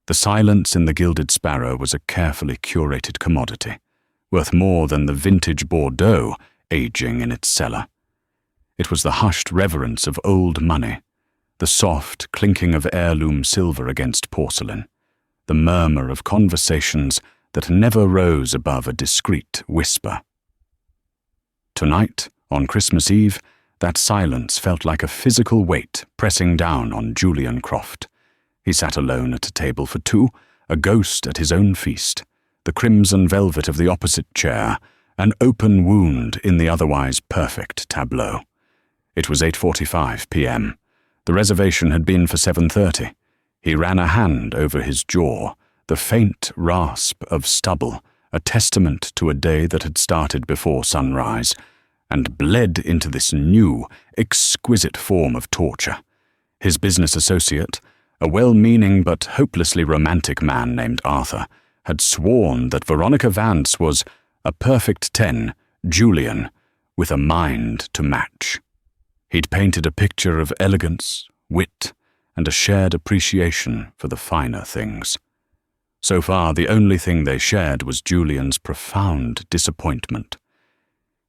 The silence in the Gilded Sparrow was a carefully curated commodity, worth more than the vintage Bordeaux aging in its cellar. It was the hushed reverence of old money, the soft clinking of heirloom silver against porcelain, the murmur of conversations that never rose above a discreet whisper. Tonight, on Christmas Eve, that silence felt like a physical weight pressing down on Julian Croft. He sat alone at a table for two, a ghost at his own feast, the crimson velvet of the opposite chair, an open wound in the otherwise perfect tableau. It was 8:45 p.m. The reservation had been for 7:30. He ran a hand over his jaw, the faint rasp of stubble, a testament to a day that had started before sunrise, and bled into this new, exquisite form of torture. His business associate, a well-meaning but hopelessly romantic man named Arthur, had sworn that Veronica Vance was a perfect 10, Julian, with a mind to match. He'd painted a picture of elegance, wit, and a shared appreciation for the finer things. So far, the only thing they shared was Julian's profound disappointment.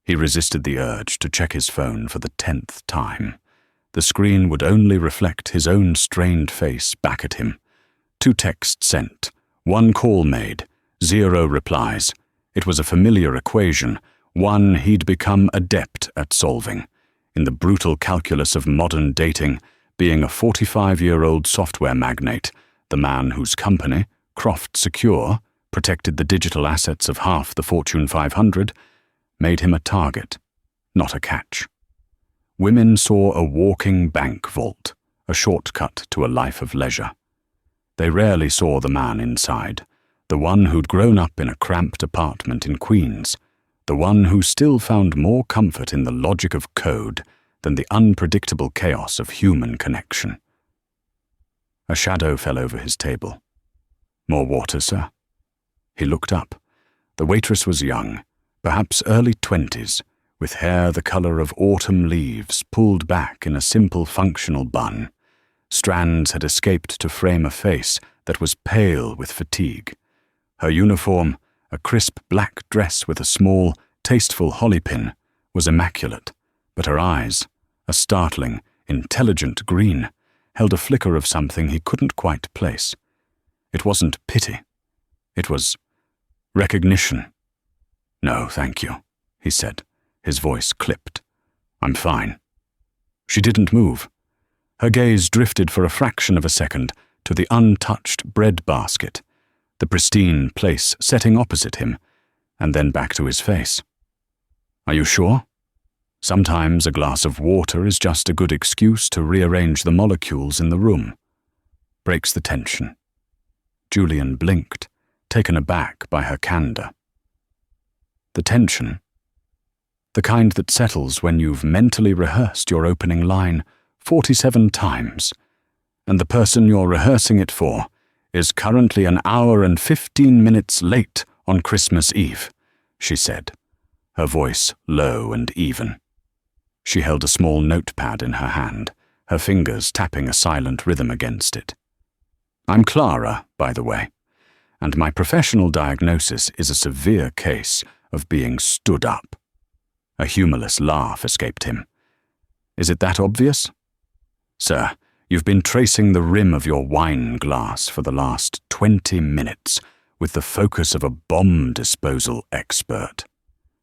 He resisted the urge to check his phone for the 10th time. The screen would only reflect his own strained face back at him. 2 texts sent, 1 call made, 0 replies. It was a familiar equation, one he'd become adept at solving. In the brutal calculus of modern dating, being a 45-year-old software magnate, the man whose company, Croft Secure, protected the digital assets of half the Fortune 500, made him a target, not a catch. Women saw a walking bank vault, a shortcut to a life of leisure. They rarely saw the man inside, the one who'd grown up in a cramped apartment in Queens, the one who still found more comfort in the logic of code than the unpredictable chaos of human connection. A shadow fell over his table. "More water, sir?" He looked up. The waitress was young, perhaps early 20s, with hair the color of autumn leaves pulled back in a simple functional bun. Strands had escaped to frame a face that was pale with fatigue. Her uniform, a crisp black dress with a small, tasteful holly pin, was immaculate, but her eyes, a startling, intelligent green, held a flicker of something he couldn't quite place. It wasn't pity. It was recognition. "No, thank you," he said, his voice clipped. "I'm fine." She didn't move. Her gaze drifted for a fraction of a second to the untouched bread basket, the pristine place setting opposite him, and then back to his face. "Are you sure? Sometimes a glass of water is just a good excuse to rearrange the molecules in the room. Breaks the tension." Julian blinked, taken aback by her candor. The tension? The kind that settles when you've mentally rehearsed your opening line 47 times, and the person you're rehearsing it for is currently an hour and 15 minutes late on Christmas Eve, she said, her voice low and even. She held a small notepad in her hand, her fingers tapping a silent rhythm against it. "I'm Clara, by the way, and my professional diagnosis is a severe case of being stood up." A humorless laugh escaped him. "Is it that obvious? Sir, you've been tracing the rim of your wine glass for the last 20 minutes with the focus of a bomb disposal expert.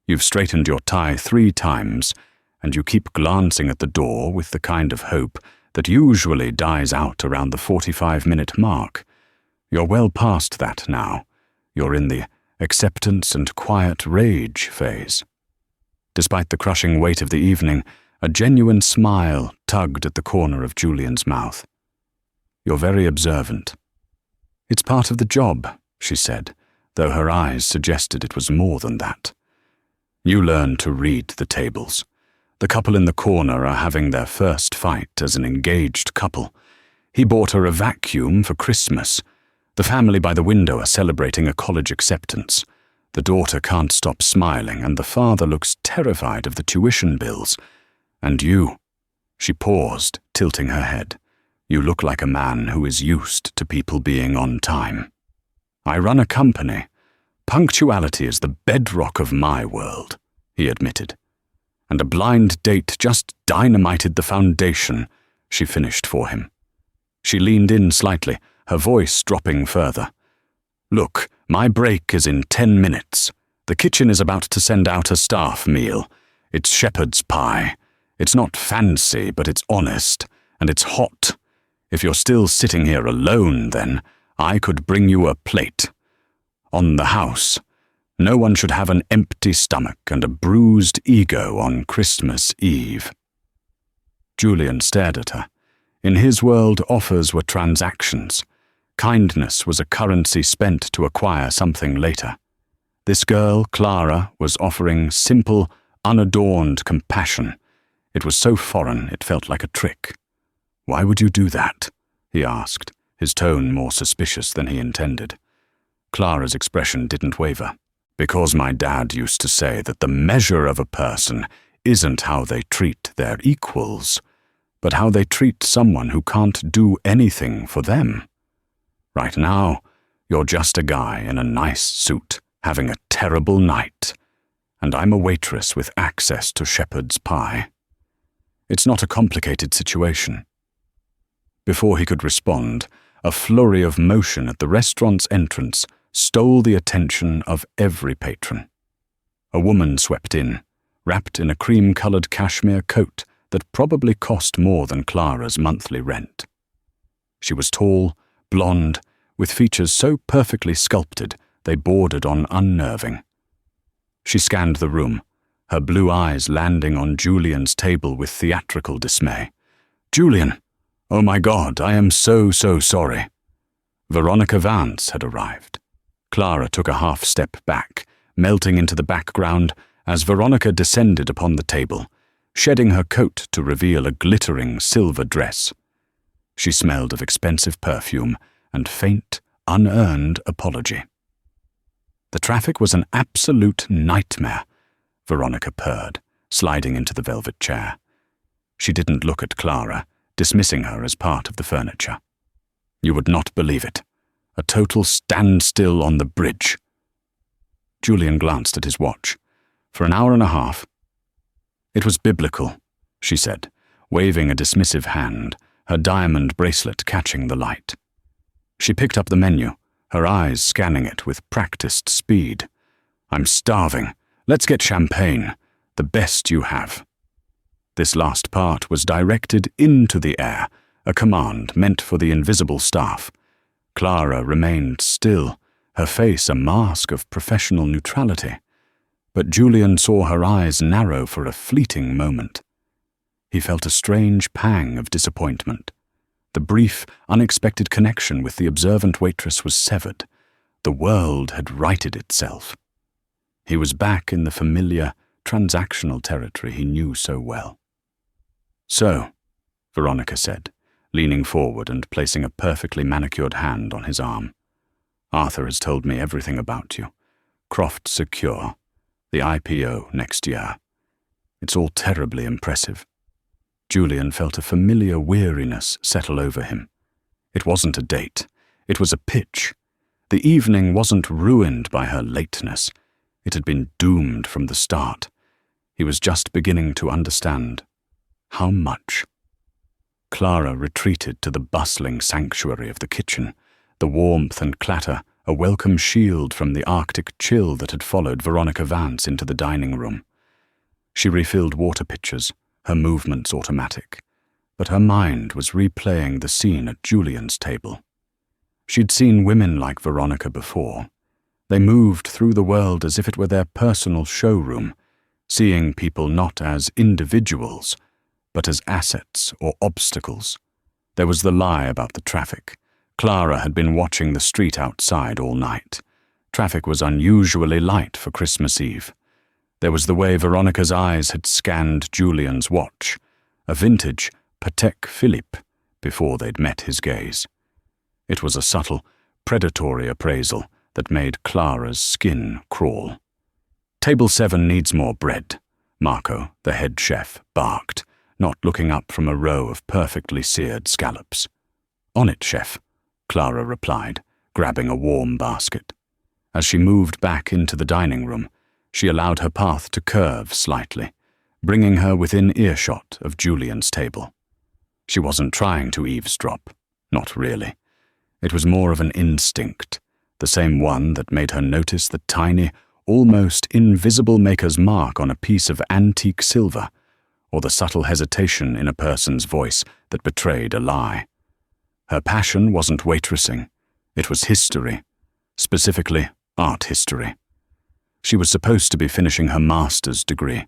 You've straightened your tie 3 times, and you keep glancing at the door with the kind of hope that usually dies out around the 45-minute mark. You're well past that now. You're in the acceptance and quiet rage phase." Despite the crushing weight of the evening, a genuine smile tugged at the corner of Julian's mouth. "You're very observant." "It's part of the job," she said, though her eyes suggested it was more than that. "You learn to read the tables. The couple in the corner are having their first fight as an engaged couple. He bought her a vacuum for Christmas. The family by the window are celebrating a college acceptance. The daughter can't stop smiling, and the father looks terrified of the tuition bills. And you—" She paused, tilting her head. You look like a man who is used to people being on time. I run a company. Punctuality is the bedrock of my world, he admitted. And a blind date just dynamited the foundation, she finished for him. She leaned in slightly, her voice dropping further. Look, my break is in 10 minutes. The kitchen is about to send out a staff meal. It's shepherd's pie. It's not fancy, but it's honest, and it's hot. If you're still sitting here alone, then I could bring you a plate. On the house. No one should have an empty stomach and a bruised ego on Christmas Eve. Julian stared at her. In his world, offers were transactions. Kindness was a currency spent to acquire something later. This girl, Clara, was offering simple, unadorned compassion. It was so foreign it felt like a trick. "Why would you do that?" he asked, his tone more suspicious than he intended. Clara's expression didn't waver. "Because my dad used to say that the measure of a person isn't how they treat their equals, but how they treat someone who can't do anything for them. Right now, you're just a guy in a nice suit having a terrible night, and I'm a waitress with access to shepherd's pie. It's not a complicated situation." Before he could respond, a flurry of motion at the restaurant's entrance stole the attention of every patron. A woman swept in, wrapped in a cream-colored cashmere coat that probably cost more than Clara's monthly rent. She was tall, blonde, with features so perfectly sculpted they bordered on unnerving. She scanned the room, her blue eyes landing on Julian's table with theatrical dismay. "Julian! Oh my God, I am so sorry." Veronica Vance had arrived. Clara took a half-step back, melting into the background as Veronica descended upon the table, shedding her coat to reveal a glittering silver dress. She smelled of expensive perfume and faint, unearned apology. The traffic was an absolute nightmare, Veronica purred, sliding into the velvet chair. She didn't look at Clara, dismissing her as part of the furniture. "You would not believe it. A total standstill on the bridge." Julian glanced at his watch. "For an hour and a half." "It was biblical," she said, waving a dismissive hand, her diamond bracelet catching the light. She picked up the menu, her eyes scanning it with practiced speed. "I'm starving. Let's get champagne, the best you have." This last part was directed into the air, a command meant for the invisible staff. Clara remained still, her face a mask of professional neutrality. But Julian saw her eyes narrow for a fleeting moment. He felt a strange pang of disappointment. The brief, unexpected connection with the observant waitress was severed. The world had righted itself. He was back in the familiar, transactional territory he knew so well. "So," Veronica said, leaning forward and placing a perfectly manicured hand on his arm. "Arthur has told me everything about you. Croft secure. The IPO next year. It's all terribly impressive." Julian felt a familiar weariness settle over him. It wasn't a date. It was a pitch. The evening wasn't ruined by her lateness. It had been doomed from the start. He was just beginning to understand how much. Clara retreated to the bustling sanctuary of the kitchen, the warmth and clatter a welcome shield from the Arctic chill that had followed Veronica Vance into the dining room. She refilled water pitchers, her movements automatic, but her mind was replaying the scene at Julian's table. She'd seen women like Veronica before. They moved through the world as if it were their personal showroom, seeing people not as individuals, but as assets or obstacles. There was the lie about the traffic. Clara had been watching the street outside all night. Traffic was unusually light for Christmas Eve. There was the way Veronica's eyes had scanned Julian's watch, a vintage Patek Philippe, before they'd met his gaze. It was a subtle, predatory appraisal that made Clara's skin crawl. "Table 7 needs more bread," Marco, the head chef, barked, not looking up from a row of perfectly seared scallops. On it, chef, Clara replied, grabbing a warm basket. As she moved back into the dining room, she allowed her path to curve slightly, bringing her within earshot of Julian's table. She wasn't trying to eavesdrop, not really. It was more of an instinct, the same one that made her notice the tiny, almost invisible maker's mark on a piece of antique silver, or the subtle hesitation in a person's voice that betrayed a lie. Her passion wasn't waitressing, it was history, specifically art history. She was supposed to be finishing her master's degree,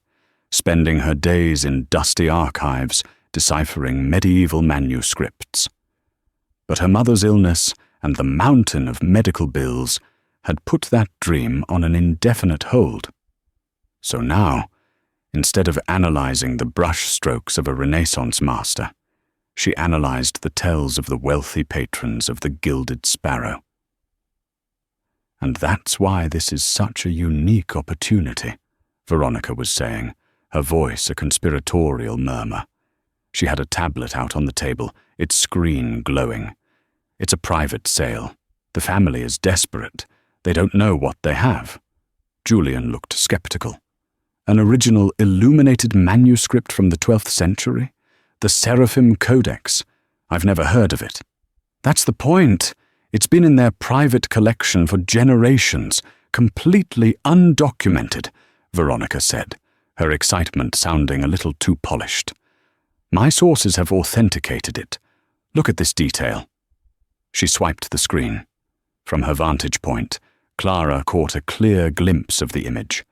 spending her days in dusty archives deciphering medieval manuscripts. But her mother's illness and the mountain of medical bills had put that dream on an indefinite hold. So now, instead of analyzing the brushstrokes of a Renaissance master, she analyzed the tells of the wealthy patrons of the Gilded Sparrow. And that's why this is such a unique opportunity, Veronica was saying, her voice a conspiratorial murmur. She had a tablet out on the table, its screen glowing. It's a private sale. The family is desperate. They don't know what they have. Julian looked skeptical. An original illuminated manuscript from the 12th century? The Seraphim Codex. I've never heard of it. That's the point. It's been in their private collection for generations, completely undocumented, Veronica said, her excitement sounding a little too polished. My sources have authenticated it. Look at this detail. She swiped the screen. From her vantage point, Clara caught a clear glimpse of the image.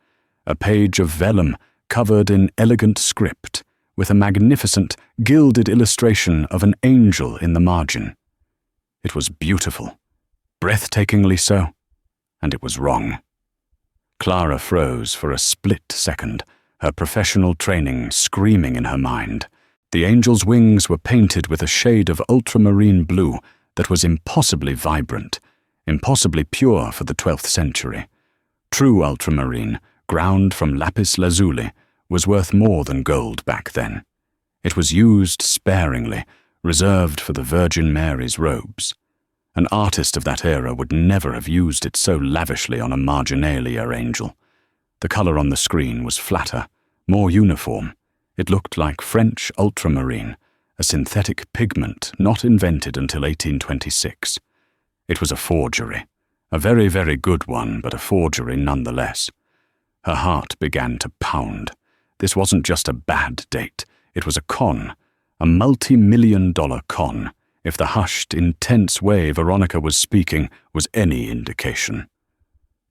A page of vellum covered in elegant script, with a magnificent, gilded illustration of an angel in the margin. It was beautiful, breathtakingly so, and it was wrong. Clara froze for a split second, her professional training screaming in her mind. The angel's wings were painted with a shade of ultramarine blue that was impossibly vibrant, impossibly pure for the 12th century. True ultramarine, ground from lapis lazuli, was worth more than gold back then. It was used sparingly, reserved for the Virgin Mary's robes. An artist of that era would never have used it so lavishly on a marginalia angel. The color on the screen was flatter, more uniform. It looked like French ultramarine, a synthetic pigment not invented until 1826. It was a forgery, a very, very good one, but a forgery nonetheless. Her heart began to pound. This wasn't just a bad date, it was a con, a multi-million-dollar con, if the hushed, intense way Veronica was speaking was any indication.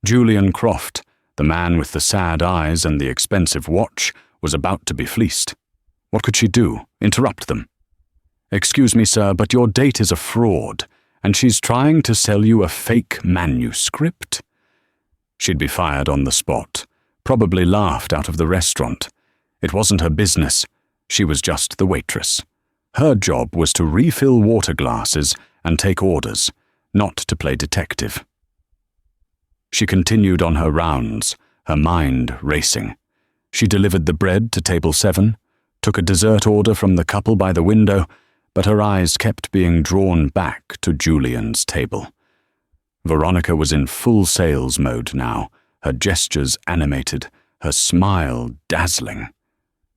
Julian Croft, the man with the sad eyes and the expensive watch, was about to be fleeced. What could she do? Interrupt them? Excuse me, sir, but your date is a fraud, and she's trying to sell you a fake manuscript? She'd be fired on the spot, probably laughed out of the restaurant. It wasn't her business. She was just the waitress. Her job was to refill water glasses and take orders, not to play detective. She continued on her rounds, her mind racing. She delivered the bread to table 7, took a dessert order from the couple by the window, but her eyes kept being drawn back to Julian's table. Veronica was in full sales mode now, her gestures animated, her smile dazzling.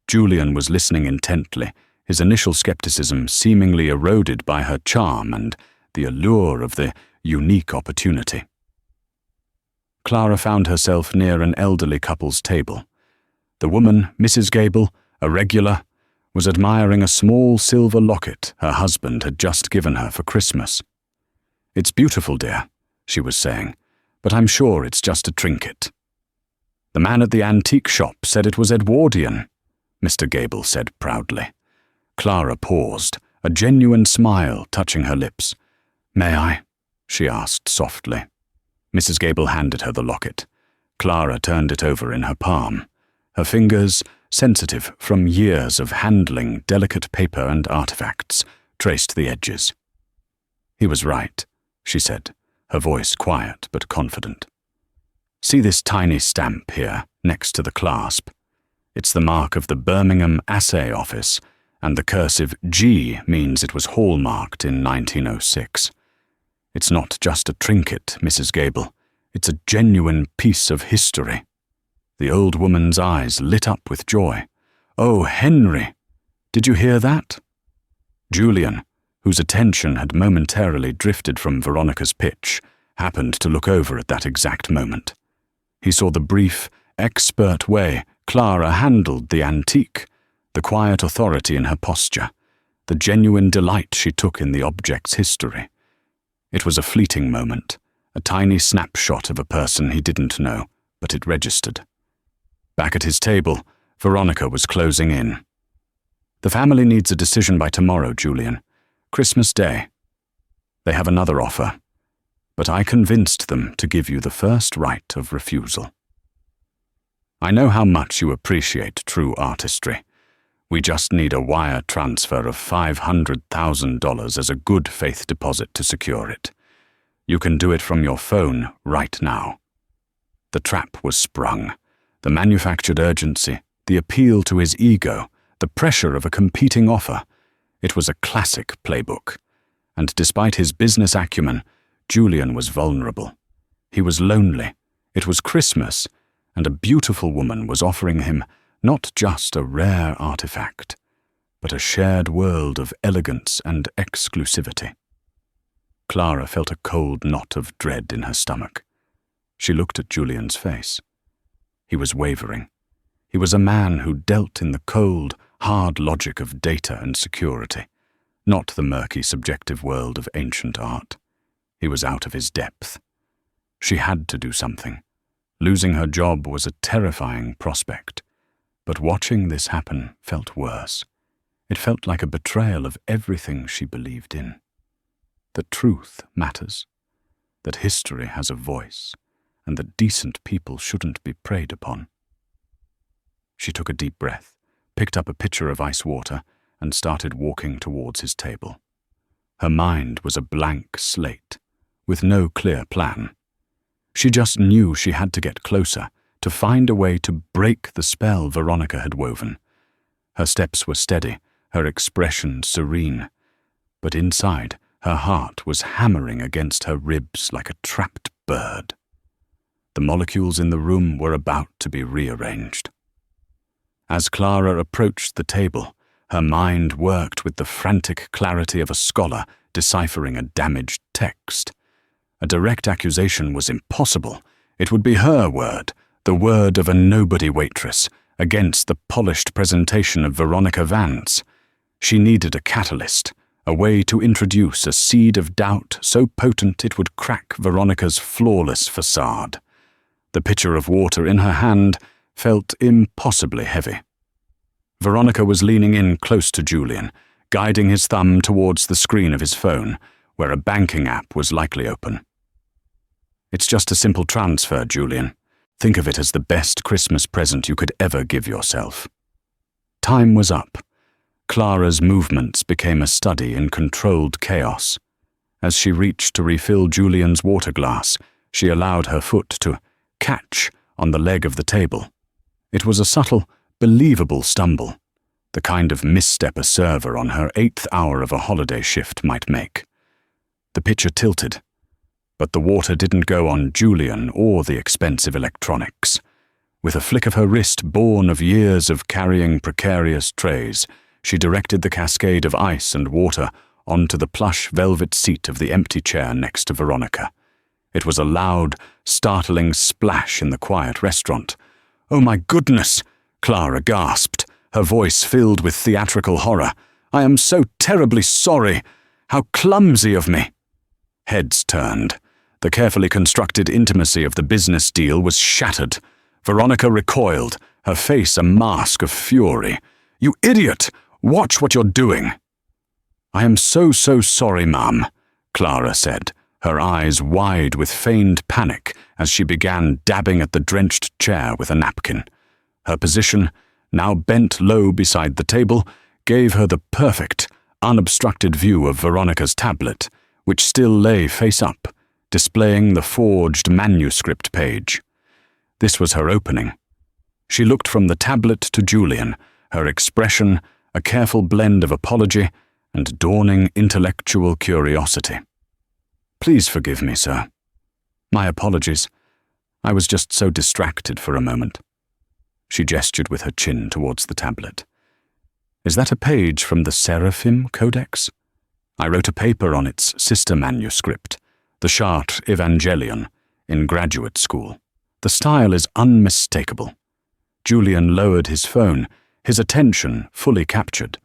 Julian was listening intently, his initial skepticism seemingly eroded by her charm and the allure of the unique opportunity. Clara found herself near an elderly couple's table. The woman, Mrs. Gable, a regular, was admiring a small silver locket her husband had just given her for Christmas. "It's beautiful, dear," she was saying, "but I'm sure it's just a trinket." "The man at the antique shop said it was Edwardian," Mr. Gable said proudly. Clara paused, a genuine smile touching her lips. "May I?" she asked softly. Mrs. Gable handed her the locket. Clara turned it over in her palm. Her fingers, sensitive from years of handling delicate paper and artifacts, traced the edges. "He was right," she said, her voice quiet but confident. "See this tiny stamp here, next to the clasp? It's the mark of the Birmingham Assay Office, and the cursive G means it was hallmarked in 1906. It's not just a trinket, Mrs. Gable. It's a genuine piece of history. The old woman's eyes lit up with joy. Oh, Henry! Did you hear that? Julian, whose attention had momentarily drifted from Veronica's pitch, happened to look over at that exact moment. He saw the brief, expert way Clara handled the antique, the quiet authority in her posture, the genuine delight she took in the object's history. It was a fleeting moment, a tiny snapshot of a person he didn't know, but it registered. Back at his table, Veronica was closing in. The family needs a decision by tomorrow, Julian. Christmas Day. They have another offer, but I convinced them to give you the first right of refusal. I know how much you appreciate true artistry. We just need a wire transfer of $500,000 as a good faith deposit to secure it. You can do it from your phone right now. The trap was sprung. The manufactured urgency, the appeal to his ego, the pressure of a competing offer. It was a classic playbook. And despite his business acumen, Julian was vulnerable. He was lonely. It was Christmas, and a beautiful woman was offering him not just a rare artifact, but a shared world of elegance and exclusivity. Clara felt a cold knot of dread in her stomach. She looked at Julian's face. He was wavering. He was a man who dealt in the cold, hard logic of data and security, not the murky, subjective world of ancient art. He was out of his depth. She had to do something. Losing her job was a terrifying prospect, but watching this happen felt worse. It felt like a betrayal of everything she believed in. That truth matters, that history has a voice, and that decent people shouldn't be preyed upon. She took a deep breath, picked up a pitcher of ice water, and started walking towards his table. Her mind was a blank slate, with no clear plan. She just knew she had to get closer, to find a way to break the spell Veronica had woven. Her steps were steady, her expression serene, but inside, her heart was hammering against her ribs like a trapped bird. The molecules in the room were about to be rearranged. As Clara approached the table, her mind worked with the frantic clarity of a scholar deciphering a damaged text. A direct accusation was impossible. It would be her word, the word of a nobody waitress, against the polished presentation of Veronica Vance. She needed a catalyst, a way to introduce a seed of doubt so potent it would crack Veronica's flawless facade. The pitcher of water in her hand felt impossibly heavy. Veronica was leaning in close to Julian, guiding his thumb towards the screen of his phone, where a banking app was likely open. It's just a simple transfer, Julian. Think of it as the best Christmas present you could ever give yourself. Time was up. Clara's movements became a study in controlled chaos. As she reached to refill Julian's water glass, she allowed her foot to catch on the leg of the table. It was a subtle, believable stumble, the kind of misstep a server on her 8th hour of a holiday shift might make. The pitcher tilted, but the water didn't go on Julian or the expensive electronics. With a flick of her wrist born of years of carrying precarious trays, she directed the cascade of ice and water onto the plush velvet seat of the empty chair next to Veronica. It was a loud, startling splash in the quiet restaurant. "Oh my goodness!" Clara gasped, her voice filled with theatrical horror. "I am so terribly sorry! How clumsy of me!" Heads turned. The carefully constructed intimacy of the business deal was shattered. Veronica recoiled, her face a mask of fury. "You idiot! Watch what you're doing!" "I am so sorry, Ma'am," Clara said, her eyes wide with feigned panic as she began dabbing at the drenched chair with a napkin. Her position, now bent low beside the table, gave her the perfect, unobstructed view of Veronica's tablet, which still lay face up, displaying the forged manuscript page. This was her opening. She looked from the tablet to Julian, her expression a careful blend of apology and dawning intellectual curiosity. "Please forgive me, sir. My apologies. I was just so distracted for a moment." She gestured with her chin towards the tablet. "Is that a page from the Seraphim Codex? I wrote a paper on its sister manuscript, the Chartres Evangelion, in graduate school. The style is unmistakable." Julian lowered his phone, his attention fully captured.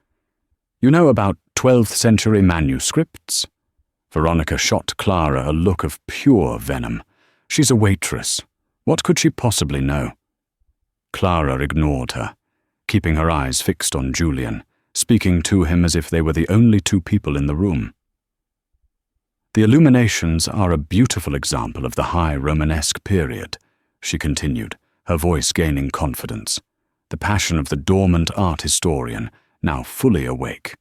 "You know about 12th century manuscripts?" Veronica shot Clara a look of pure venom. "She's a waitress. What could she possibly know?" Clara ignored her, keeping her eyes fixed on Julian, speaking to him as if they were the only two people in the room. "The illuminations are a beautiful example of the high Romanesque period," she continued, her voice gaining confidence, the passion of the dormant art historian now fully awake.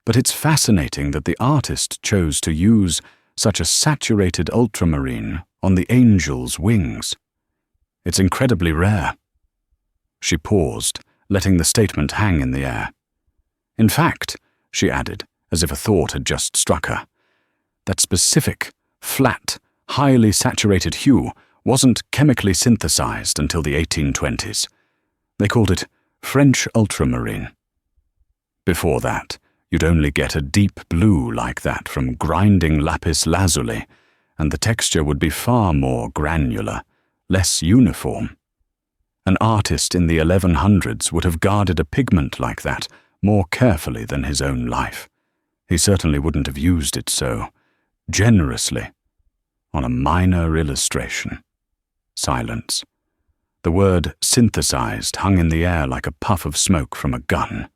"But it's fascinating that the artist chose to use such a saturated ultramarine on the angel's wings. It's incredibly rare." She paused, letting the statement hang in the air. "In fact," she added, as if a thought had just struck her, "that specific, flat, highly saturated hue wasn't chemically synthesized until the 1820s. They called it French ultramarine. Before that, you'd only get a deep blue like that from grinding lapis lazuli, and the texture would be far more granular, less uniform. An artist in the 1100s would have guarded a pigment like that more carefully than his own life. He certainly wouldn't have used it so generously on a minor illustration." Silence. The word synthesized hung in the air like a puff of smoke from a gun.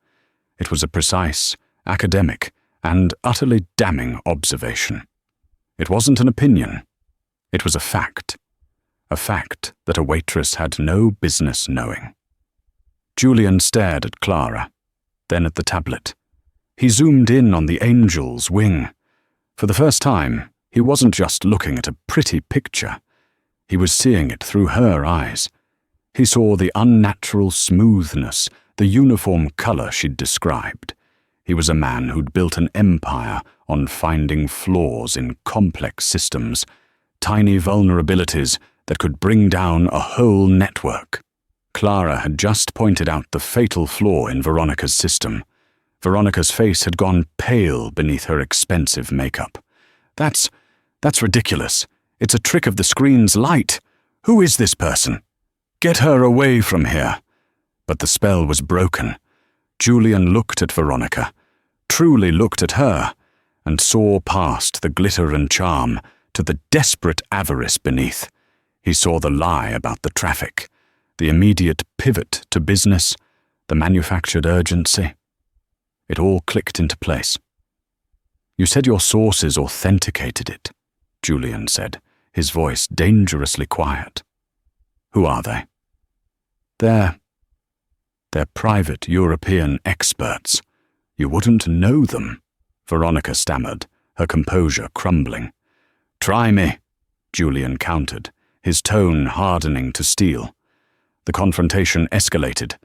It was a precise, academic, and utterly damning observation. It wasn't an opinion. It was a fact that a waitress had no business knowing. Julian stared at Clara, then at the tablet. He zoomed in on the angel's wing. For the first time, he wasn't just looking at a pretty picture. He was seeing it through her eyes. He saw the unnatural smoothness, the uniform color she'd described. He was a man who'd built an empire on finding flaws in complex systems, tiny vulnerabilities that could bring down a whole network. Clara had just pointed out the fatal flaw in Veronica's system. Veronica's face had gone pale beneath her expensive makeup. That's ridiculous. It's a trick of the screen's light. Who is this person? Get her away from here." But the spell was broken. Julian looked at Veronica, truly looked at her, and saw past the glitter and charm to the desperate avarice beneath. He saw the lie about the traffic, the immediate pivot to business, the manufactured urgency. It all clicked into place. "You said your sources authenticated it," Julian said, his voice dangerously quiet. "Who are they?" They're private European experts. You wouldn't know them," Veronica stammered, her composure crumbling. "Try me," Julian countered, his tone hardening to steel. The confrontation escalated.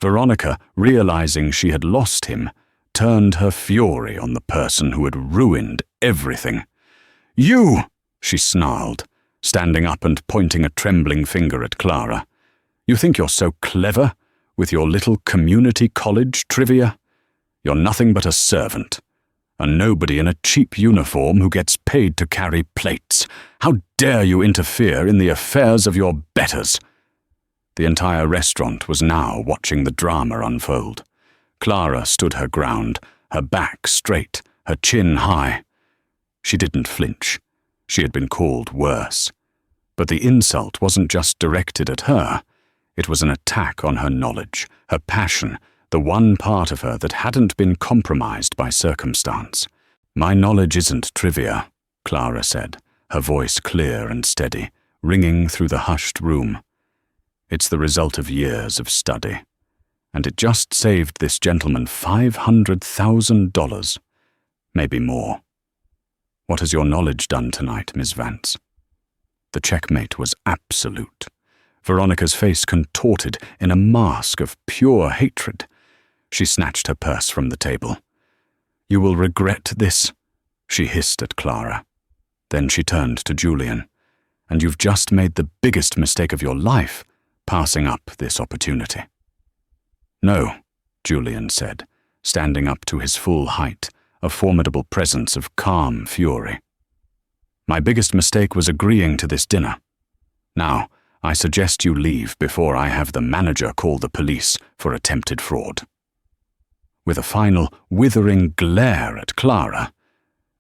Veronica, realizing she had lost him, turned her fury on the person who had ruined everything. "You!" she snarled, standing up and pointing a trembling finger at Clara. "You think you're so clever, with your little community college trivia? You're nothing but a servant, a nobody in a cheap uniform who gets paid to carry plates. How dare you interfere in the affairs of your betters?" The entire restaurant was now watching the drama unfold. Clara stood her ground, her back straight, her chin high. She didn't flinch. She had been called worse. But the insult wasn't just directed at her. It was an attack on her knowledge, her passion, the one part of her that hadn't been compromised by circumstance. "My knowledge isn't trivia," Clara said, her voice clear and steady, ringing through the hushed room. "It's the result of years of study. And it just saved this gentleman $500,000. Maybe more. What has your knowledge done tonight, Miss Vance?" The checkmate was absolute. Veronica's face contorted in a mask of pure hatred. She snatched her purse from the table. "You will regret this," she hissed at Clara. Then she turned to Julian. "And you've just made the biggest mistake of your life, passing up this opportunity." "No," Julian said, standing up to his full height, a formidable presence of calm fury. "My biggest mistake was agreeing to this dinner. Now, I suggest you leave before I have the manager call the police for attempted fraud." With a final, withering glare at Clara,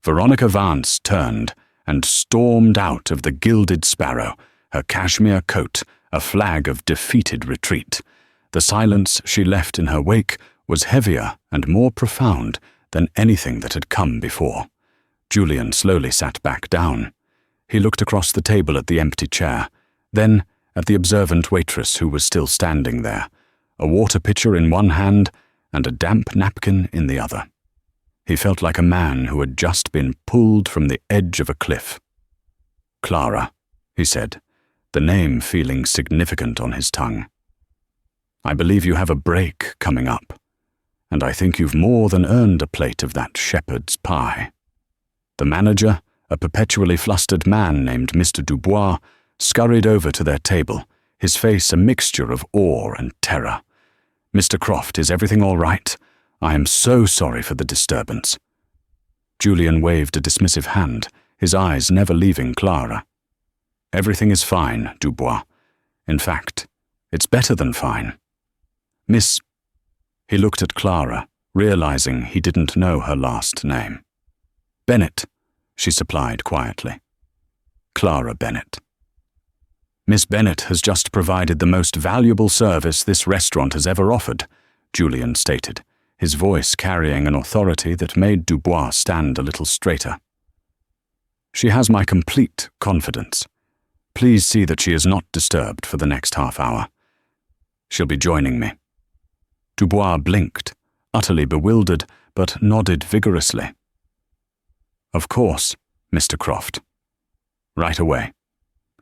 Veronica Vance turned and stormed out of the Gilded Sparrow, her cashmere coat a flag of defeated retreat. The silence she left in her wake was heavier and more profound than anything that had come before. Julian slowly sat back down. He looked across the table at the empty chair, then at the observant waitress who was still standing there, a water pitcher in one hand and a damp napkin in the other. He felt like a man who had just been pulled from the edge of a cliff. "Clara," he said, the name feeling significant on his tongue. "I believe you have a break coming up, and I think you've more than earned a plate of that shepherd's pie." The manager, a perpetually flustered man named Mr. Dubois, scurried over to their table, his face a mixture of awe and terror. "Mr. Croft, is everything all right? I am so sorry for the disturbance." Julian waved a dismissive hand, his eyes never leaving Clara. "Everything is fine, Dubois. In fact, it's better than fine. Miss—" He looked at Clara, realizing he didn't know her last name. "Bennett," she supplied quietly. "Clara Bennett." "Miss Bennett has just provided the most valuable service this restaurant has ever offered," Julian stated, his voice carrying an authority that made Dubois stand a little straighter. "She has my complete confidence. Please see that she is not disturbed for the next half hour. She'll be joining me." Dubois blinked, utterly bewildered, but nodded vigorously. "Of course, Mr. Croft." "Right away."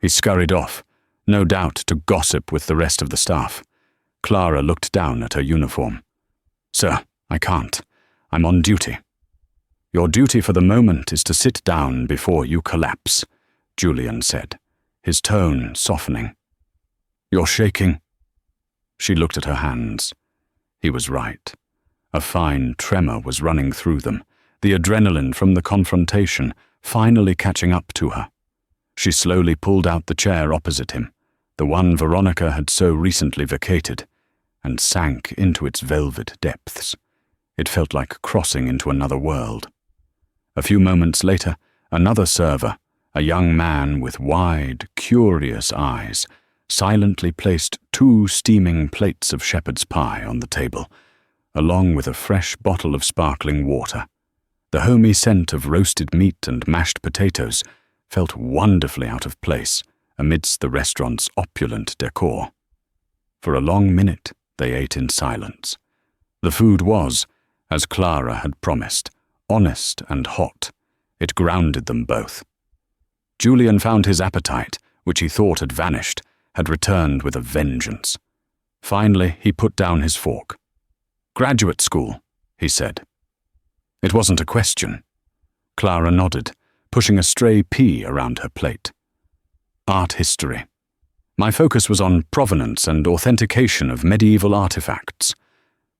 He scurried off, no doubt to gossip with the rest of the staff. Clara looked down at her uniform. "Sir, I can't. I'm on duty." "Your duty for the moment is to sit down before you collapse," Julian said, his tone softening. "You're shaking." She looked at her hands. He was right. A fine tremor was running through them, the adrenaline from the confrontation finally catching up to her. She slowly pulled out the chair opposite him, the one Veronica had so recently vacated, and sank into its velvet depths. It felt like crossing into another world. A few moments later, another server, a young man with wide, curious eyes, silently placed 2 steaming plates of shepherd's pie on the table, along with a fresh bottle of sparkling water. The homey scent of roasted meat and mashed potatoes felt wonderfully out of place amidst the restaurant's opulent decor. For a long minute, they ate in silence. The food was, as Clara had promised, honest and hot. It grounded them both. Julian found his appetite, which he thought had vanished, had returned with a vengeance. Finally, he put down his fork. "Graduate school," he said. It wasn't a question. Clara nodded, pushing a stray pea around her plate. "Art history. My focus was on provenance and authentication of medieval artifacts.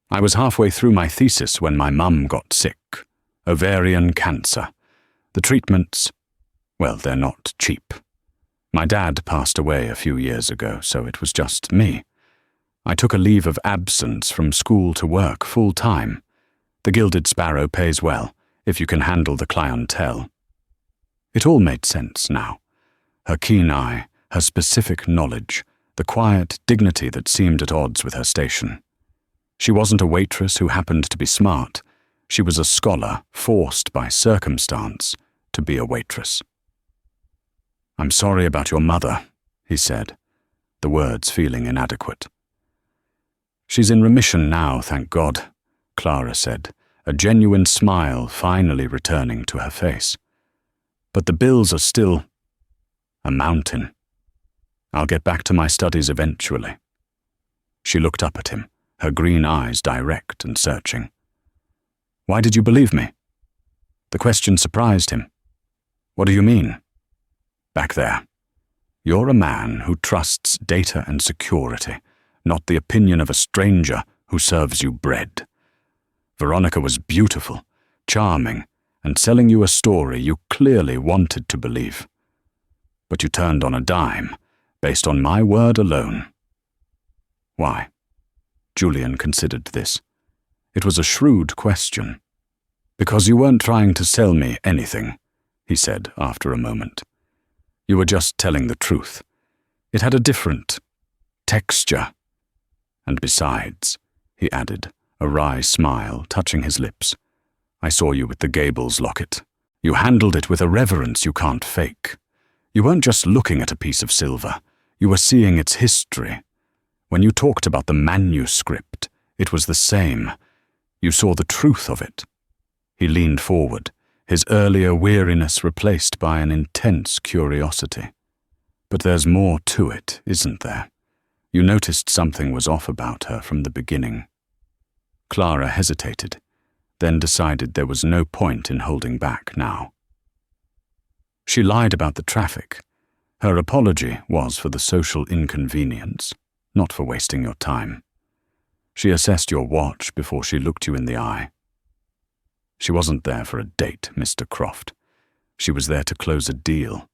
I was halfway through my thesis when my mum got sick. Ovarian cancer. The treatments, well, they're not cheap. My dad passed away a few years ago, so it was just me. I took a leave of absence from school to work full-time. The Gilded Sparrow pays well, if you can handle the clientele." It all made sense now. Her keen eye, her specific knowledge, the quiet dignity that seemed at odds with her station. She wasn't a waitress who happened to be smart. She was a scholar forced by circumstance to be a waitress. "I'm sorry about your mother," he said, the words feeling inadequate. "She's in remission now, thank God," Clara said, a genuine smile finally returning to her face. "But the bills are still a mountain. I'll get back to my studies eventually." She looked up at him, her green eyes direct and searching. "Why did you believe me?" The question surprised him. "What do you mean?" "Back there. You're a man who trusts data and security, not the opinion of a stranger who serves you bread. Veronica was beautiful, charming, and selling you a story you clearly wanted to believe. But you turned on a dime, based on my word alone." "Why?" Julian considered this. It was a shrewd question. "Because you weren't trying to sell me anything," he said after a moment. "You were just telling the truth. It had a different texture. And besides," he added, a wry smile touching his lips, "I saw you with the Gables locket. You handled it with a reverence you can't fake. You weren't just looking at a piece of silver. You were seeing its history. When you talked about the manuscript, it was the same. You saw the truth of it." He leaned forward, his earlier weariness replaced by an intense curiosity. "But there's more to it, isn't there? You noticed something was off about her from the beginning." Clara hesitated, then decided there was no point in holding back now. "She lied about the traffic. Her apology was for the social inconvenience, not for wasting your time. She assessed your watch before she looked you in the eye. She wasn't there for a date, Mr. Croft. She was there to close a deal.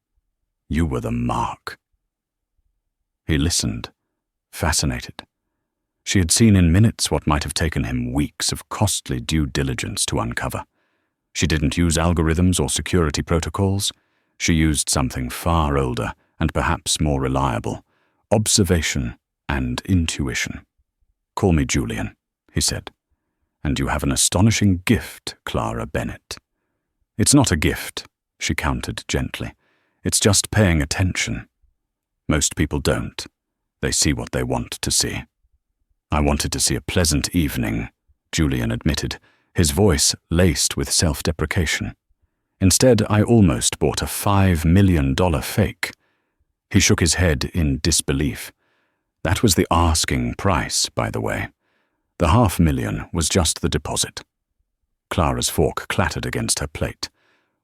You were the mark." He listened, fascinated. She had seen in minutes what might have taken him weeks of costly due diligence to uncover. She didn't use algorithms or security protocols. She used something far older and perhaps more reliable: observation and intuition. "Call me Julian," he said. "And you have an astonishing gift, Clara Bennett." "It's not a gift," she countered gently. "It's just paying attention. Most people don't. They see what they want to see." "I wanted to see a pleasant evening," Julian admitted, his voice laced with self-deprecation. "Instead, I almost bought a $5 million fake." He shook his head in disbelief. That was the asking price, by the way. The $500,000 was just the deposit. Clara's fork clattered against her plate.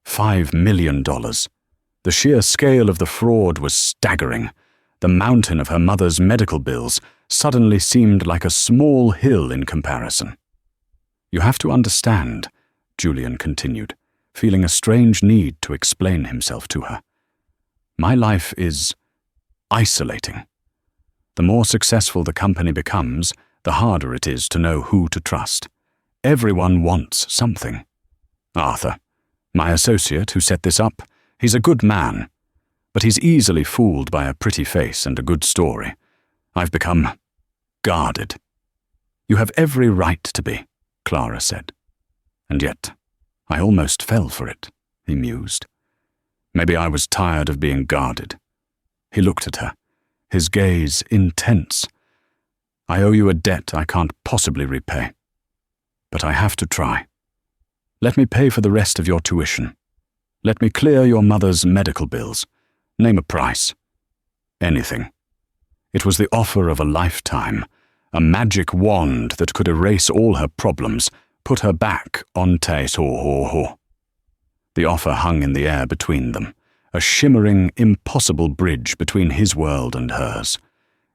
$5 million. The sheer scale of the fraud was staggering. The mountain of her mother's medical bills suddenly seemed like a small hill in comparison. "You have to understand," Julian continued, feeling a strange need to explain himself to her. "My life is isolating. The more successful the company becomes, the harder it is to know who to trust. Everyone wants something. Arthur, my associate who set this up, he's a good man, but he's easily fooled by a pretty face and a good story. I've become guarded." "You have every right to be," Clara said. "And yet, I almost fell for it," he mused. "Maybe I was tired of being guarded." He looked at her, his gaze intense. "I owe you a debt I can't possibly repay. But I have to try. Let me pay for the rest of your tuition. Let me clear your mother's medical bills. Name a price. Anything." It was the offer of a lifetime, a magic wand that could erase all her problems, put her back on Te-so-ho-ho. The offer hung in the air between them, a shimmering, impossible bridge between his world and hers.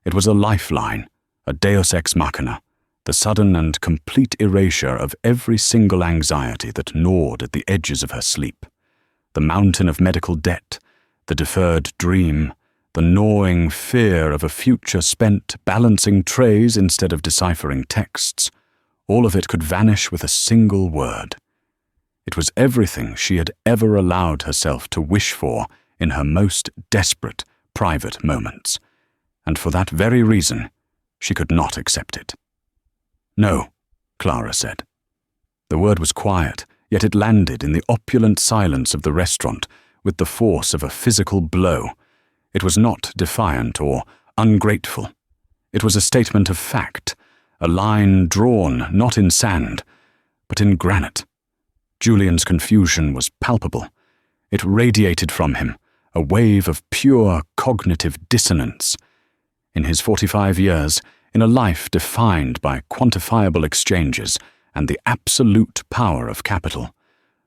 It was a lifeline, a deus ex machina, the sudden and complete erasure of every single anxiety that gnawed at the edges of her sleep. The mountain of medical debt, the deferred dream, the gnawing fear of a future spent balancing trays instead of deciphering texts, all of it could vanish with a single word. It was everything she had ever allowed herself to wish for in her most desperate, private moments, and for that very reason, she could not accept it. "No," Clara said. The word was quiet, yet it landed in the opulent silence of the restaurant with the force of a physical blow. It was not defiant or ungrateful. It was a statement of fact, a line drawn not in sand, but in granite. Julian's confusion was palpable. It radiated from him, a wave of pure cognitive dissonance. In his 45 years, in a life defined by quantifiable exchanges and the absolute power of capital.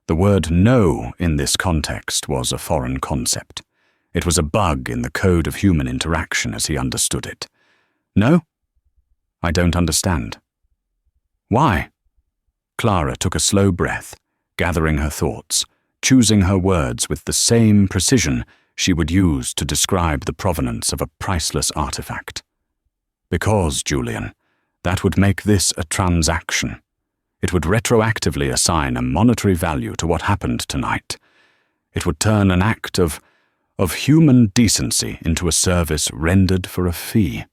The word no in this context was a foreign concept. It was a bug in the code of human interaction as he understood it. No? I don't understand. Why? Clara took a slow breath, gathering her thoughts, choosing her words with the same precision she would use to describe the provenance of a priceless artifact. Because, Julian, that would make this a transaction. It would retroactively assign a monetary value to what happened tonight. It would turn an act of human decency into a service rendered for a fee.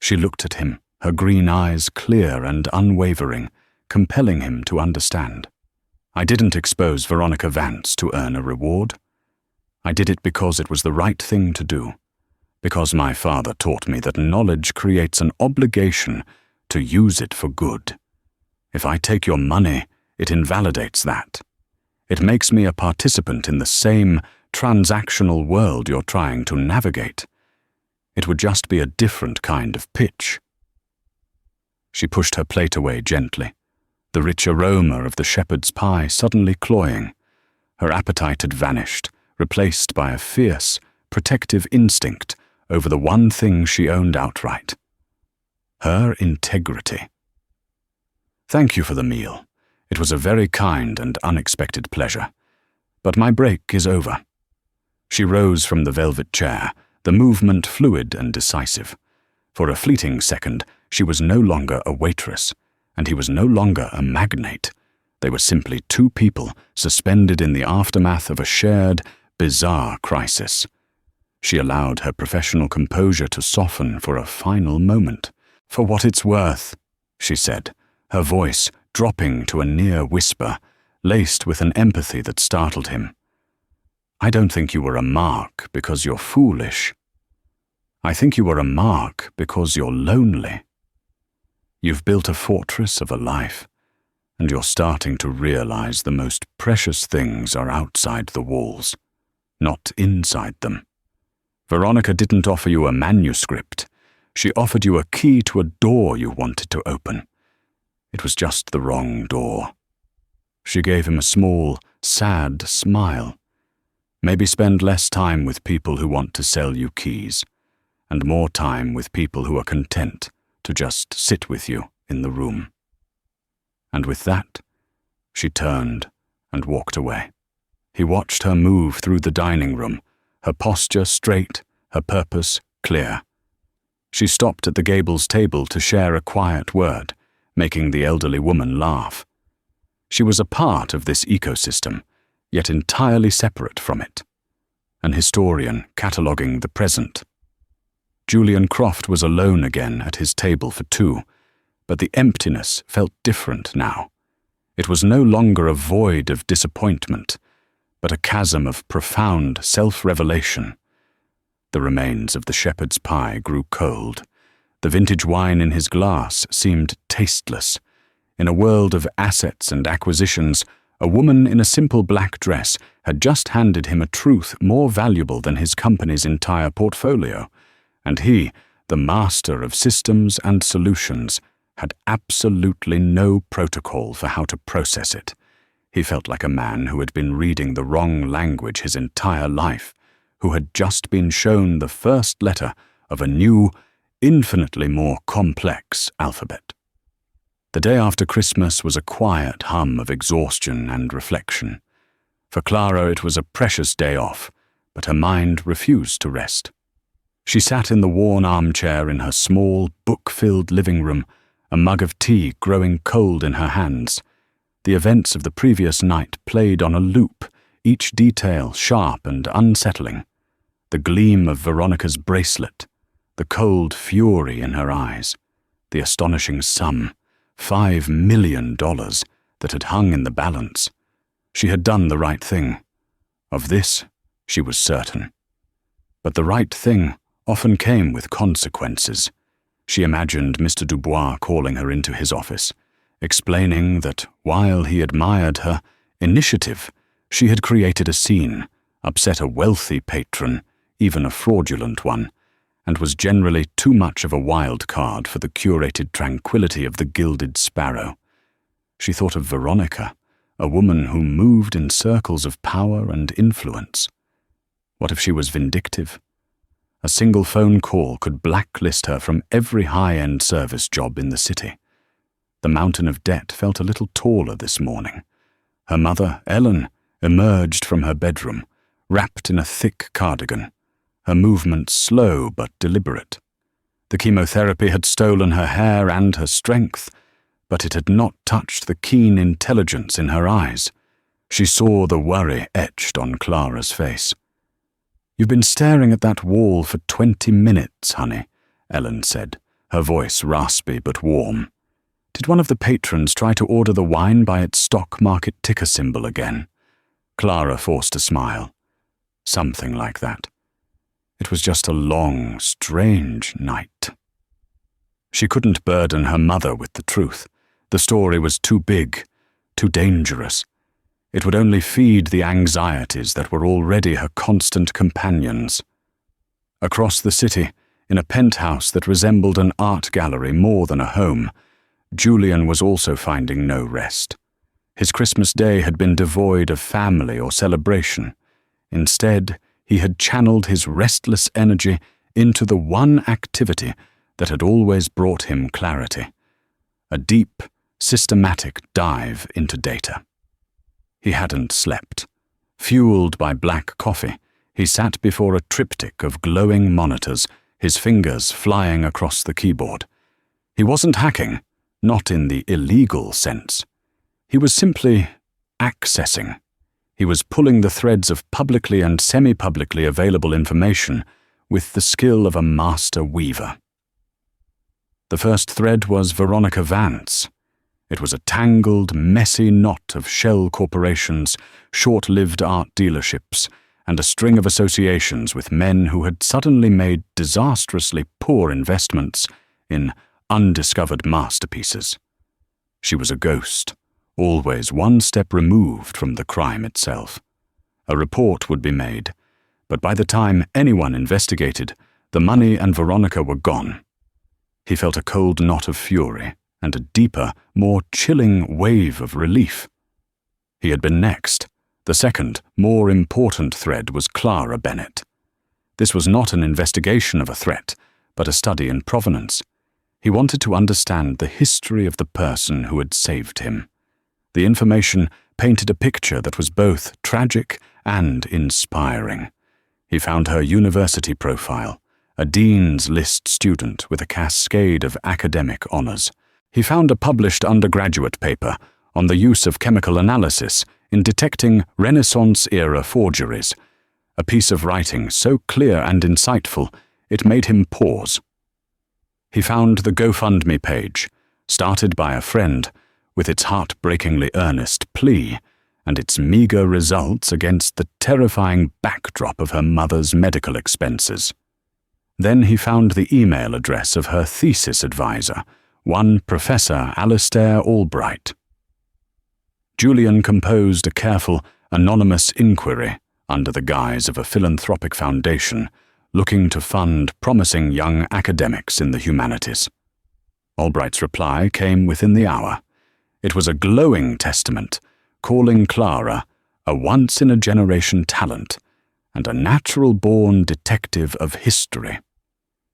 She looked at him, her green eyes clear and unwavering, compelling him to understand. I didn't expose Veronica Vance to earn a reward. I did it because it was the right thing to do, because my father taught me that knowledge creates an obligation to use it for good. If I take your money, it invalidates that. It makes me a participant in the same transactional world you're trying to navigate. It would just be a different kind of pitch. She pushed her plate away gently, the rich aroma of the shepherd's pie suddenly cloying. Her appetite had vanished, replaced by a fierce, protective instinct over the one thing she owned outright: her integrity. Thank you for the meal. It was a very kind and unexpected pleasure. But my break is over. She rose from the velvet chair, the movement fluid and decisive. For a fleeting second, she was no longer a waitress, and he was no longer a magnate. They were simply two people suspended in the aftermath of a shared, bizarre crisis. She allowed her professional composure to soften for a final moment. "For what it's worth," she said, her voice dropping to a near whisper, laced with an empathy that startled him. "I don't think you were a mark because you're foolish. I think you were a mark because you're lonely. You've built a fortress of a life, and you're starting to realize the most precious things are outside the walls, not inside them. Veronica didn't offer you a manuscript. She offered you a key to a door you wanted to open. It was just the wrong door." She gave him a small, sad smile. "Maybe spend less time with people who want to sell you keys, and more time with people who are content to just sit with you in the room." And with that, she turned and walked away. He watched her move through the dining room, her posture straight, her purpose clear. She stopped at the Gables table to share a quiet word, making the elderly woman laugh. She was a part of this ecosystem, yet entirely separate from it. An historian cataloguing the present. Julian Croft was alone again at his table for two, but the emptiness felt different now. It was no longer a void of disappointment, but a chasm of profound self-revelation. The remains of the shepherd's pie grew cold. The vintage wine in his glass seemed tasteless. In a world of assets and acquisitions, a woman in a simple black dress had just handed him a truth more valuable than his company's entire portfolio, and he, the master of systems and solutions, had absolutely no protocol for how to process it. He felt like a man who had been reading the wrong language his entire life, who had just been shown the first letter of a new, infinitely more complex alphabet. The day after Christmas was a quiet hum of exhaustion and reflection. For Clara it was a precious day off, but her mind refused to rest. She sat in the worn armchair in her small, book-filled living room, a mug of tea growing cold in her hands. The events of the previous night played on a loop, each detail sharp and unsettling. The gleam of Veronica's bracelet, the cold fury in her eyes, the astonishing sum, $5 million, that had hung in the balance. She had done the right thing. Of this, she was certain. But the right thing often came with consequences. She imagined Mr. Dubois calling her into his office, explaining that while he admired her initiative, she had created a scene, upset a wealthy patron, even a fraudulent one, and was generally too much of a wild card for the curated tranquility of the Gilded Sparrow. She thought of Veronica, a woman who moved in circles of power and influence. What if she was vindictive? A single phone call could blacklist her from every high-end service job in the city. The mountain of debt felt a little taller this morning. Her mother, Ellen, emerged from her bedroom, wrapped in a thick cardigan, her movements slow but deliberate. The chemotherapy had stolen her hair and her strength, but it had not touched the keen intelligence in her eyes. She saw the worry etched on Clara's face. "You've been staring at that wall for 20 minutes, honey," Ellen said, her voice raspy but warm. "Did one of the patrons try to order the wine by its stock market ticker symbol again?" Clara forced a smile. Something like that. It was just a long, strange night. She couldn't burden her mother with the truth. The story was too big, too dangerous. It would only feed the anxieties that were already her constant companions. Across the city, in a penthouse that resembled an art gallery more than a home, Julian was also finding no rest. His Christmas day had been devoid of family or celebration. Instead, he had channeled his restless energy into the one activity that had always brought him clarity: a deep, systematic dive into data. He hadn't slept. Fueled by black coffee, he sat before a triptych of glowing monitors, his fingers flying across the keyboard. He wasn't hacking, not in the illegal sense. He was simply accessing. He was pulling the threads of publicly and semi-publicly available information with the skill of a master weaver. The first thread was Veronica Vance. It was a tangled, messy knot of shell corporations, short-lived art dealerships, and a string of associations with men who had suddenly made disastrously poor investments in undiscovered masterpieces. She was a ghost, always one step removed from the crime itself. A report would be made, but by the time anyone investigated, the money and Veronica were gone. He felt a cold knot of fury and a deeper, more chilling wave of relief. He had been next. The second, more important thread was Clara Bennett. This was not an investigation of a threat, but a study in provenance. He wanted to understand the history of the person who had saved him. The information painted a picture that was both tragic and inspiring. He found her university profile, a Dean's List student with a cascade of academic honors. He found a published undergraduate paper on the use of chemical analysis in detecting Renaissance-era forgeries, a piece of writing so clear and insightful it made him pause. He found the GoFundMe page, started by a friend, with its heartbreakingly earnest plea and its meager results against the terrifying backdrop of her mother's medical expenses. Then he found the email address of her thesis advisor, one Professor Alistair Albright. Julian composed a careful, anonymous inquiry under the guise of a philanthropic foundation looking to fund promising young academics in the humanities. Albright's reply came within the hour. It was a glowing testament, calling Clara a once-in-a-generation talent and a natural-born detective of history.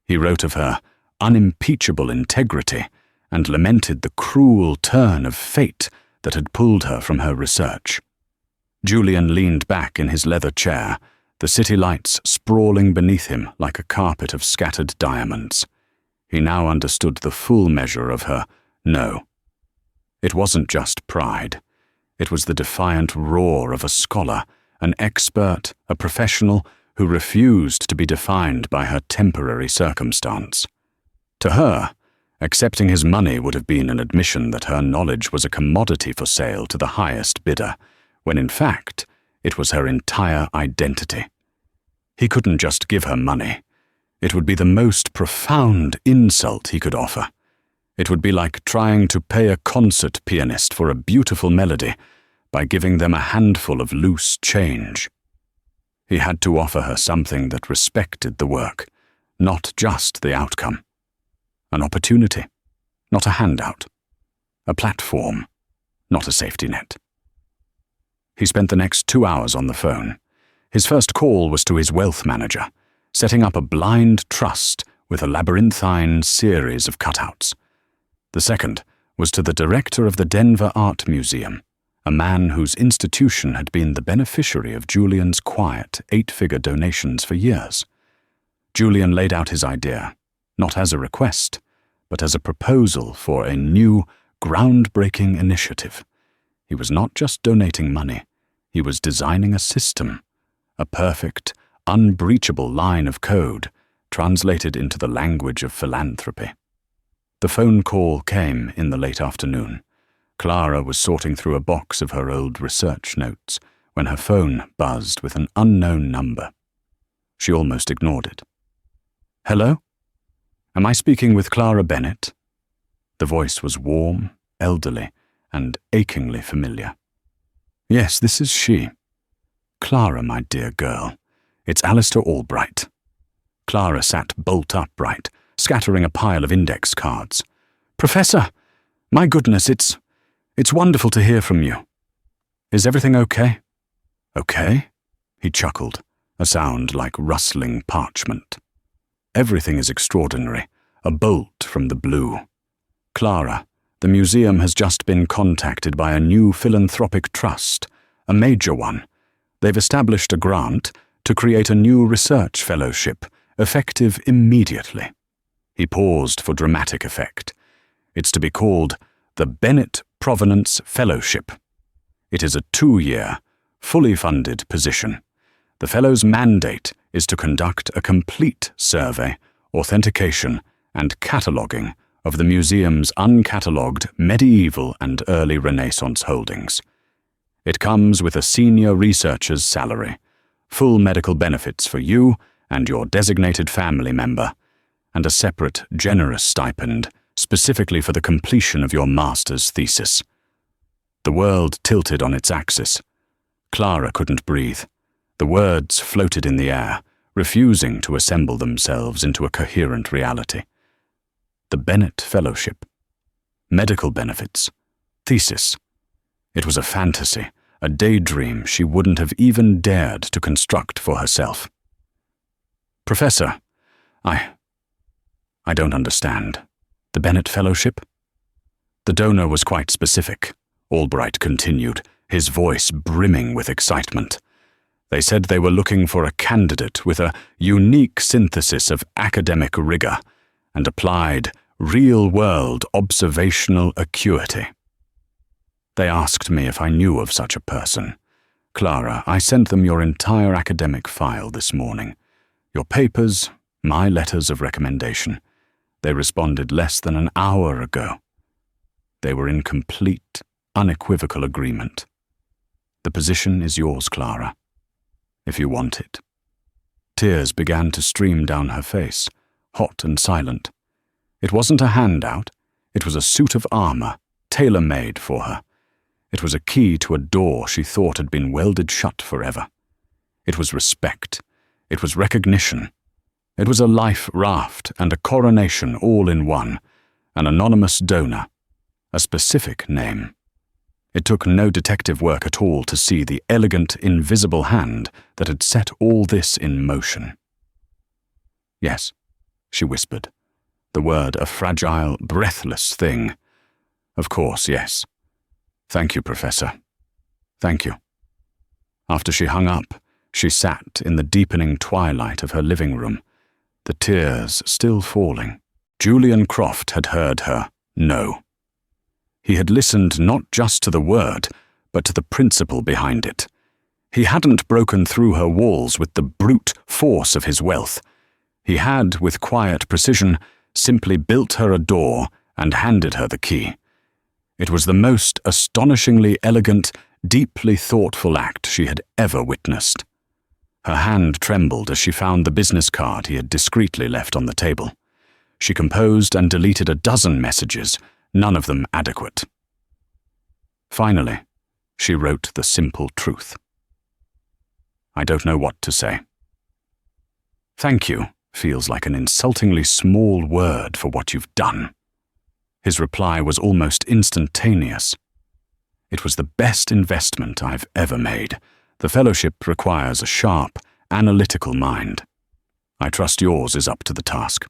He wrote of her unimpeachable integrity and lamented the cruel turn of fate that had pulled her from her research. Julian leaned back in his leather chair, the city lights sprawling beneath him like a carpet of scattered diamonds. He now understood the full measure of her no. It wasn't just pride. It was the defiant roar of a scholar, an expert, a professional who refused to be defined by her temporary circumstance. To her, accepting his money would have been an admission that her knowledge was a commodity for sale to the highest bidder, when in fact it was her entire identity. He couldn't just give her money. It would be the most profound insult he could offer. It would be like trying to pay a concert pianist for a beautiful melody by giving them a handful of loose change. He had to offer her something that respected the work, not just the outcome. An opportunity, not a handout. A platform, not a safety net. He spent the next 2 hours on the phone. His first call was to his wealth manager, setting up a blind trust with a labyrinthine series of cutouts. The second was to the director of the Denver Art Museum, a man whose institution had been the beneficiary of Julian's quiet 8-figure donations for years. Julian laid out his idea, not as a request, but as a proposal for a new, groundbreaking initiative. He was not just donating money, he was designing a system, a perfect, unbreachable line of code translated into the language of philanthropy. The phone call came in the late afternoon. Clara was sorting through a box of her old research notes when her phone buzzed with an unknown number. She almost ignored it. "Hello? Am I speaking with Clara Bennett?" The voice was warm, elderly, and achingly familiar. "Yes, this is she." "Clara, my dear girl, it's Alistair Albright." Clara sat bolt upright, scattering a pile of index cards. "Professor, my goodness, it's wonderful to hear from you. Is everything okay?" "Okay?" He chuckled, a sound like rustling parchment. "Everything is extraordinary, a bolt from the blue. Clara, the museum has just been contacted by a new philanthropic trust, a major one. They've established a grant to create a new research fellowship, effective immediately." He paused for dramatic effect. "It's to be called the Bennett Provenance Fellowship. It is a 2-year, fully funded position. The fellow's mandate is to conduct a complete survey, authentication, and cataloguing of the museum's uncatalogued medieval and early Renaissance holdings. It comes with a senior researcher's salary, full medical benefits for you and your designated family member, and a separate, generous stipend specifically for the completion of your master's thesis." The world tilted on its axis. Clara couldn't breathe. The words floated in the air, refusing to assemble themselves into a coherent reality. The Bennett Fellowship. Medical benefits. Thesis. It was a fantasy, a daydream she wouldn't have even dared to construct for herself. "Professor, I don't understand. The Bennett Fellowship?" "The donor was quite specific," Albright continued, his voice brimming with excitement. "They said they were looking for a candidate with a unique synthesis of academic rigor and applied, real-world observational acuity. They asked me if I knew of such a person. Clara, I sent them your entire academic file this morning. Your papers, my letters of recommendation. They responded less than an hour ago. They were in complete, unequivocal agreement. The position is yours, Clara, if you want it." Tears began to stream down her face, hot and silent. It wasn't a handout. It was a suit of armor, tailor-made for her. It was a key to a door she thought had been welded shut forever. It was respect. It was recognition. It was a life raft and a coronation all in one, an anonymous donor, a specific name. It took no detective work at all to see the elegant, invisible hand that had set all this in motion. "Yes," she whispered, the word a fragile, breathless thing. "Of course, yes. Thank you, Professor. Thank you." After she hung up, she sat in the deepening twilight of her living room, the tears still falling. Julian Croft had heard her no. He had listened not just to the word, but to the principle behind it. He hadn't broken through her walls with the brute force of his wealth. He had, with quiet precision, simply built her a door and handed her the key. It was the most astonishingly elegant, deeply thoughtful act she had ever witnessed. Her hand trembled as she found the business card he had discreetly left on the table. She composed and deleted a dozen messages, none of them adequate. Finally, she wrote the simple truth. "I don't know what to say. Thank you feels like an insultingly small word for what you've done." His reply was almost instantaneous. "It was the best investment I've ever made. The fellowship requires a sharp, analytical mind. I trust yours is up to the task."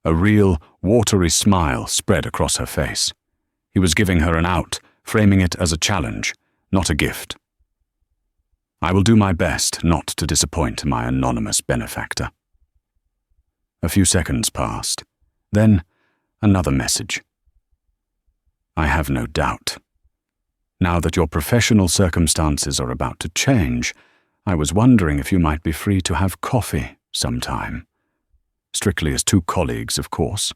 A real, watery smile spread across her face. He was giving her an out, framing it as a challenge, not a gift. "I will do my best not to disappoint my anonymous benefactor." A few seconds passed. Then, another message. "I have no doubt. Now that your professional circumstances are about to change, I was wondering if you might be free to have coffee sometime. Strictly as two colleagues, of course.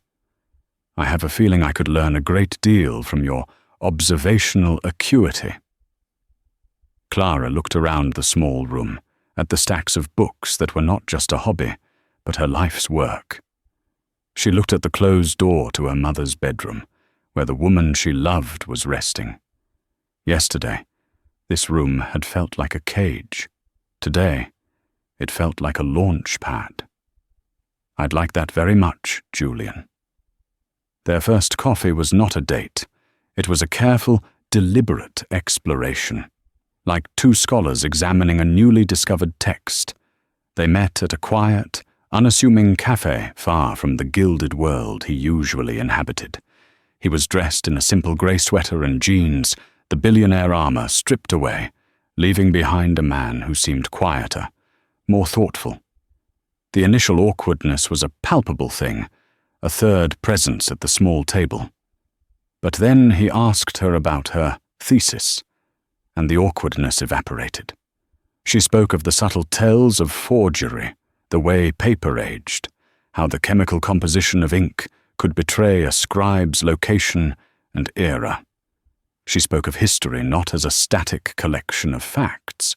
I have a feeling I could learn a great deal from your observational acuity." Clara looked around the small room, at the stacks of books that were not just a hobby, but her life's work. She looked at the closed door to her mother's bedroom, where the woman she loved was resting. Yesterday, this room had felt like a cage. Today, it felt like a launch pad. "I'd like that very much, Julian." Their first coffee was not a date. It was a careful, deliberate exploration. Like two scholars examining a newly discovered text, they met at a quiet, unassuming cafe far from the gilded world he usually inhabited. He was dressed in a simple grey sweater and jeans, the billionaire armor stripped away, leaving behind a man who seemed quieter, more thoughtful. The initial awkwardness was a palpable thing, a third presence at the small table. But then he asked her about her thesis, and the awkwardness evaporated. She spoke of the subtle tells of forgery, the way paper aged, how the chemical composition of ink could betray a scribe's location and era. She spoke of history not as a static collection of facts,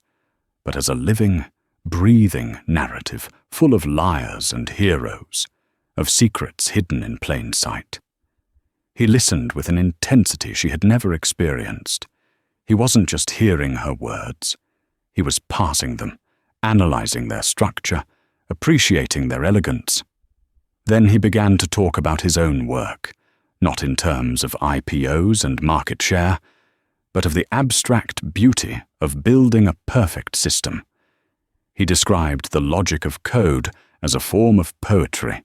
but as a living, breathing narrative full of liars and heroes, of secrets hidden in plain sight. He listened with an intensity she had never experienced. He wasn't just hearing her words. He was parsing them, analyzing their structure, appreciating their elegance. Then he began to talk about his own work, not in terms of IPOs and market share, but of the abstract beauty of building a perfect system. He described the logic of code as a form of poetry,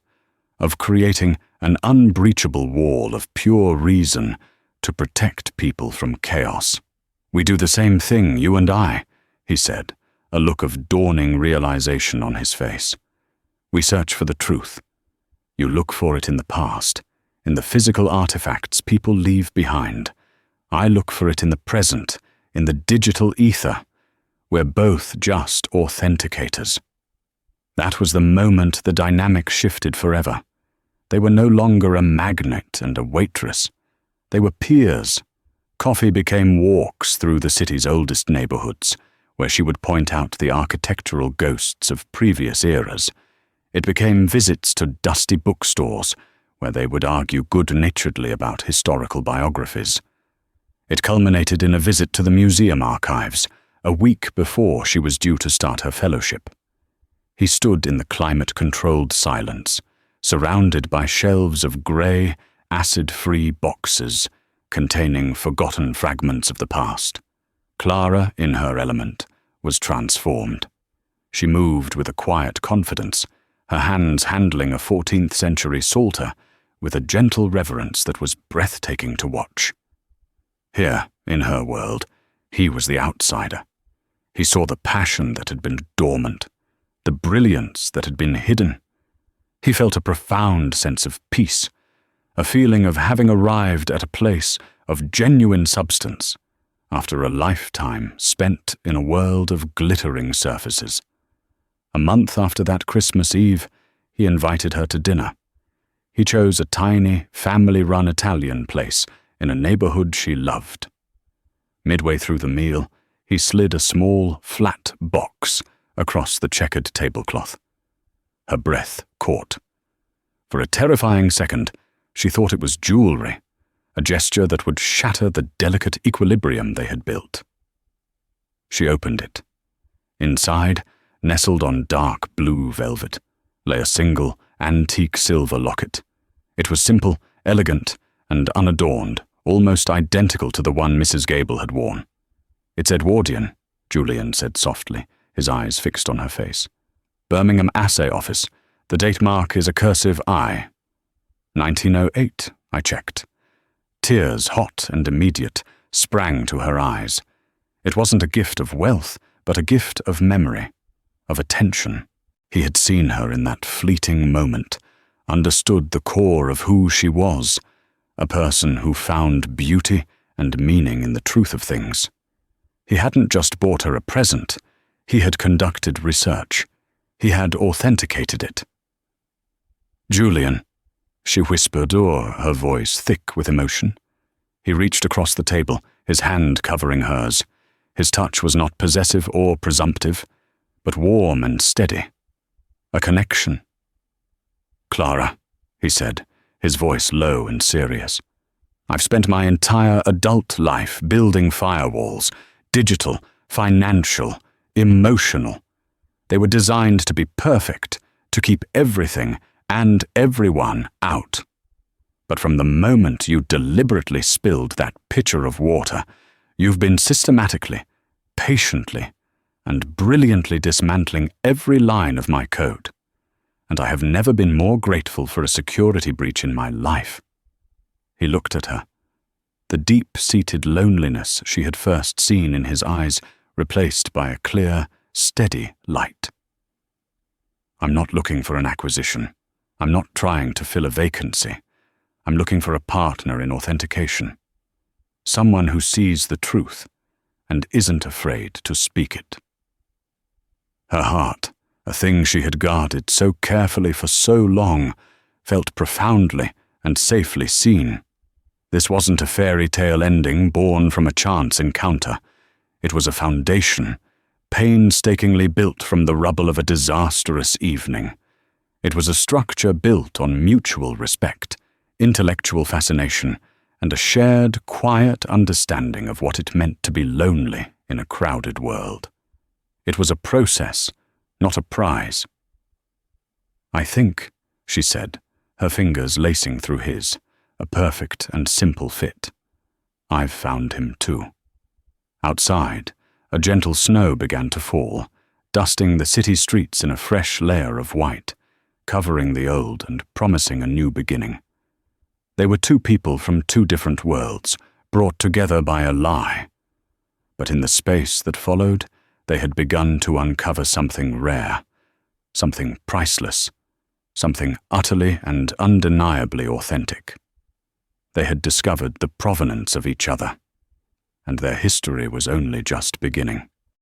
of creating an unbreachable wall of pure reason to protect people from chaos. "We do the same thing, you and I," he said, a look of dawning realization on his face. "We search for the truth. You look for it in the past, in the physical artifacts people leave behind. I look for it in the present, in the digital ether. We're both just authenticators." That was the moment the dynamic shifted forever. They were no longer a magnet and a waitress. They were peers. Coffee became walks through the city's oldest neighborhoods, where she would point out the architectural ghosts of previous eras. It became visits to dusty bookstores, where they would argue good-naturedly about historical biographies. It culminated in a visit to the museum archives, a week before she was due to start her fellowship. He stood in the climate-controlled silence, surrounded by shelves of grey, acid-free boxes containing forgotten fragments of the past. Clara, in her element, was transformed. She moved with a quiet confidence, her hands handling a 14th century psalter with a gentle reverence that was breathtaking to watch. Here, in her world, he was the outsider. He saw the passion that had been dormant, the brilliance that had been hidden. He felt a profound sense of peace, a feeling of having arrived at a place of genuine substance after a lifetime spent in a world of glittering surfaces. A month after that Christmas Eve, he invited her to dinner. He chose a tiny, family-run Italian place in a neighborhood she loved. Midway through the meal, he slid a small, flat box across the checkered tablecloth. Her breath caught. For a terrifying second, she thought it was jewelry, a gesture that would shatter the delicate equilibrium they had built. She opened it. Inside, nestled on dark blue velvet, lay a single, antique silver locket. It was simple, elegant, and unadorned, almost identical to the one Mrs. Gable had worn. "It's Edwardian," Julian said softly, his eyes fixed on her face. "Birmingham Assay Office. The date mark is a cursive I. 1908, I checked." Tears, hot and immediate, sprang to her eyes. It wasn't a gift of wealth, but a gift of memory, of attention. He had seen her in that fleeting moment, understood the core of who she was, a person who found beauty and meaning in the truth of things. He hadn't just bought her a present, he had conducted research. He had authenticated it. "Julian," she whispered, her voice thick with emotion. He reached across the table, his hand covering hers. His touch was not possessive or presumptive, but warm and steady. A connection. "Clara," he said, his voice low and serious. "I've spent my entire adult life building firewalls, digital, financial, emotional. They were designed to be perfect, to keep everything and everyone out. But from the moment you deliberately spilled that pitcher of water, you've been systematically, patiently, and brilliantly dismantling every line of my code. And I have never been more grateful for a security breach in my life." He looked at her. The deep-seated loneliness she had first seen in his eyes replaced by a clear, steady light. "I'm not looking for an acquisition. I'm not trying to fill a vacancy. I'm looking for a partner in authentication. Someone who sees the truth and isn't afraid to speak it." Her heart, a thing she had guarded so carefully for so long, felt profoundly and safely seen. This wasn't a fairy tale ending born from a chance encounter. It was a foundation, painstakingly built from the rubble of a disastrous evening. It was a structure built on mutual respect, intellectual fascination, and a shared, quiet understanding of what it meant to be lonely in a crowded world. It was a process, not a prize. "I think," she said, her fingers lacing through his, a perfect and simple fit. "I've found him too." Outside, a gentle snow began to fall, dusting the city streets in a fresh layer of white, covering the old and promising a new beginning. They were two people from two different worlds, brought together by a lie. But in the space that followed, they had begun to uncover something rare, something priceless, something utterly and undeniably authentic. They had discovered the provenance of each other, and their history was only just beginning.